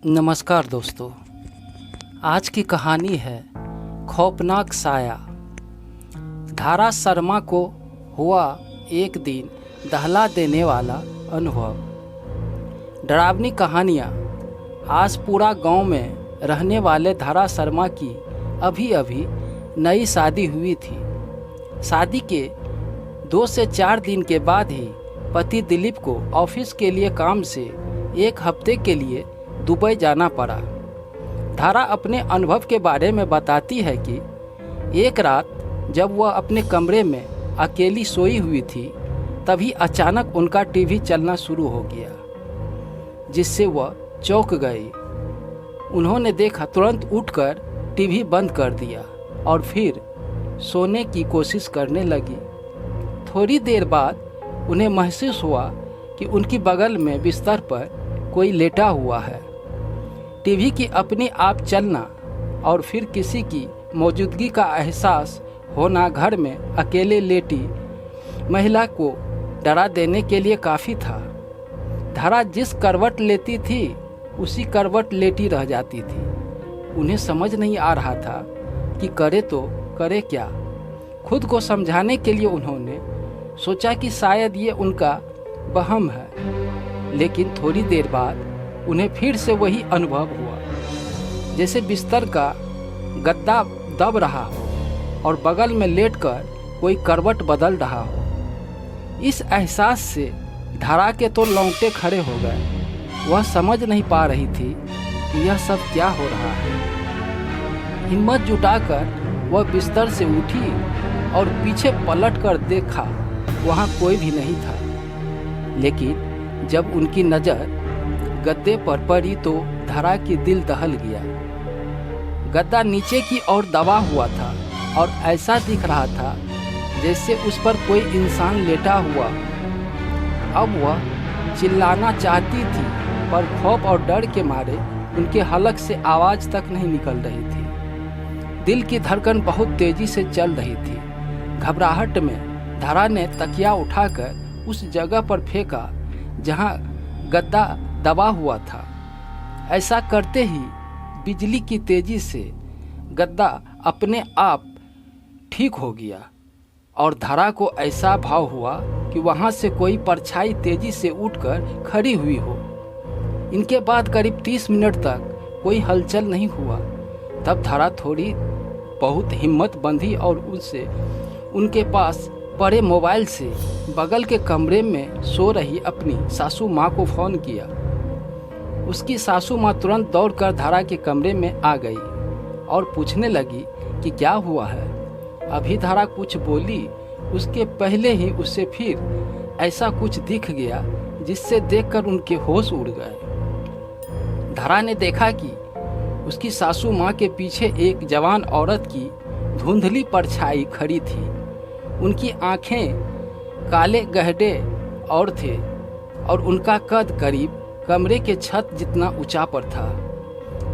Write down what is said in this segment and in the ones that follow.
नमस्कार दोस्तों, आज की कहानी है खौफनाक साया। धारा शर्मा को हुआ एक दिन दहला देने वाला अनुभव। डरावनी कहानियाँ। आज पूरा गांव में रहने वाले धारा शर्मा की अभी अभी नई शादी हुई थी। शादी के 2 से 4 दिन के बाद ही पति दिलीप को ऑफिस के लिए काम से 1 हफ्ते के लिए दुबई जाना पड़ा। धारा अपने अनुभव के बारे में बताती है कि एक रात जब वह अपने कमरे में अकेली सोई हुई थी, तभी अचानक उनका टीवी चलना शुरू हो गया, जिससे वह चौंक गई। उन्होंने देखा, तुरंत उठकर टीवी बंद कर दिया और फिर सोने की कोशिश करने लगी। थोड़ी देर बाद उन्हें महसूस हुआ कि उनकी बगल में बिस्तर पर कोई लेटा हुआ है। टीवी की अपने आप चलना और फिर किसी की मौजूदगी का एहसास होना घर में अकेले लेटी महिला को डरा देने के लिए काफ़ी था। धारा जिस करवट लेती थी उसी करवट लेटी रह जाती थी। उन्हें समझ नहीं आ रहा था कि करे तो करे क्या। खुद को समझाने के लिए उन्होंने सोचा कि शायद ये उनका वहम है, लेकिन थोड़ी देर बाद उन्हें फिर से वही अनुभव हुआ, जैसे बिस्तर का गद्दा दब रहा हो और बगल में लेटकर कोई करवट बदल रहा हो। इस एहसास से धारा के तो लौंगटे खड़े हो गए। वह समझ नहीं पा रही थी कि यह सब क्या हो रहा है। हिम्मत जुटाकर वह बिस्तर से उठी और पीछे पलट कर देखा, वहाँ कोई भी नहीं था। लेकिन जब उनकी नज़र गद्दे पर पड़ी तो धारा की दिल दहल गया। गद्दा नीचे की ओर दबा हुआ था और ऐसा दिख रहा था जैसे उस पर कोई इंसान लेटा हुआ। अब वह चिल्लाना चाहती थी, पर खौफ और डर के मारे उनके हलक से आवाज़ तक नहीं निकल रही थी। दिल की धड़कन बहुत तेज़ी से चल रही थी। घबराहट में धारा ने तकिया उठाकर उस जगह पर फेंका जहां गद्दा दबा हुआ था। ऐसा करते ही बिजली की तेज़ी से गद्दा अपने आप ठीक हो गया और धारा को ऐसा भाव हुआ कि वहाँ से कोई परछाई तेज़ी से उठकर खड़ी हुई हो। इनके बाद करीब 30 मिनट तक कोई हलचल नहीं हुआ। तब धारा थोड़ी बहुत हिम्मत बंधी और उससे उनके पास पड़े मोबाइल से बगल के कमरे में सो रही अपनी सासू माँ को फ़ोन किया। उसकी सासू माँ तुरंत दौड़कर धारा के कमरे में आ गई और पूछने लगी कि क्या हुआ है। अभी धारा कुछ बोली, उसके पहले ही उससे फिर ऐसा कुछ दिख गया जिससे देखकर उनके होश उड़ गए। धारा ने देखा कि उसकी सासू माँ के पीछे एक जवान औरत की धुंधली परछाई खड़ी थी। उनकी आँखें काले गहरे और थे और उनका कद करीब कमरे के छत जितना ऊंचा पर था।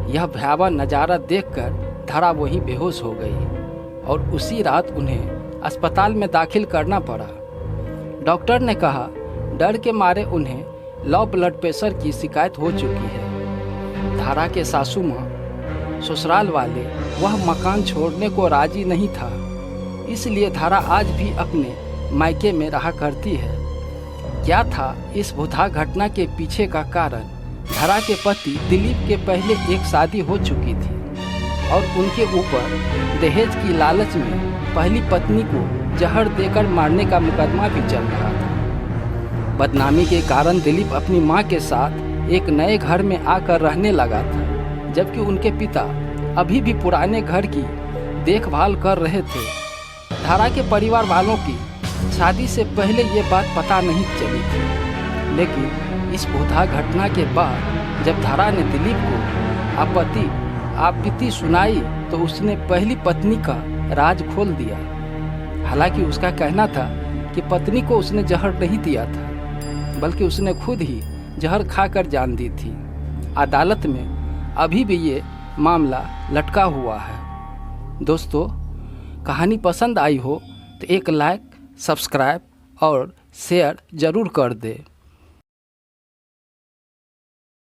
यह भयावह नज़ारा देखकर धारा वहीं बेहोश हो गई और उसी रात उन्हें अस्पताल में दाखिल करना पड़ा। डॉक्टर ने कहा डर के मारे उन्हें लो ब्लड प्रेशर की शिकायत हो चुकी है। धारा के सासू माँ ससुराल वाले वह मकान छोड़ने को राजी नहीं था, इसलिए धारा आज भी अपने मायके में रहा करती है। क्या था इस भुतहा घटना के पीछे का कारण? धारा के पति दिलीप के पहले एक शादी हो चुकी थी और उनके ऊपर दहेज की लालच में पहली पत्नी को जहर देकर मारने का मुकदमा भी चल रहा था। बदनामी के कारण दिलीप अपनी मां के साथ एक नए घर में आकर रहने लगा था, जबकि उनके पिता अभी भी पुराने घर की देखभाल कर रहे थे। धारा के परिवार वालों की शादी से पहले ये बात पता नहीं चली थी, लेकिन इस भुतहा घटना के बाद जब धारा ने दिलीप को आपत्ति सुनाई तो उसने पहली पत्नी का राज खोल दिया। हालांकि उसका कहना था कि पत्नी को उसने जहर नहीं दिया था, बल्कि उसने खुद ही जहर खाकर जान दी थी। अदालत में अभी भी ये मामला लटका हुआ है। दोस्तों, कहानी पसंद आई हो तो एक लाइक, सब्सक्राइब और शेयर ज़रूर कर दे।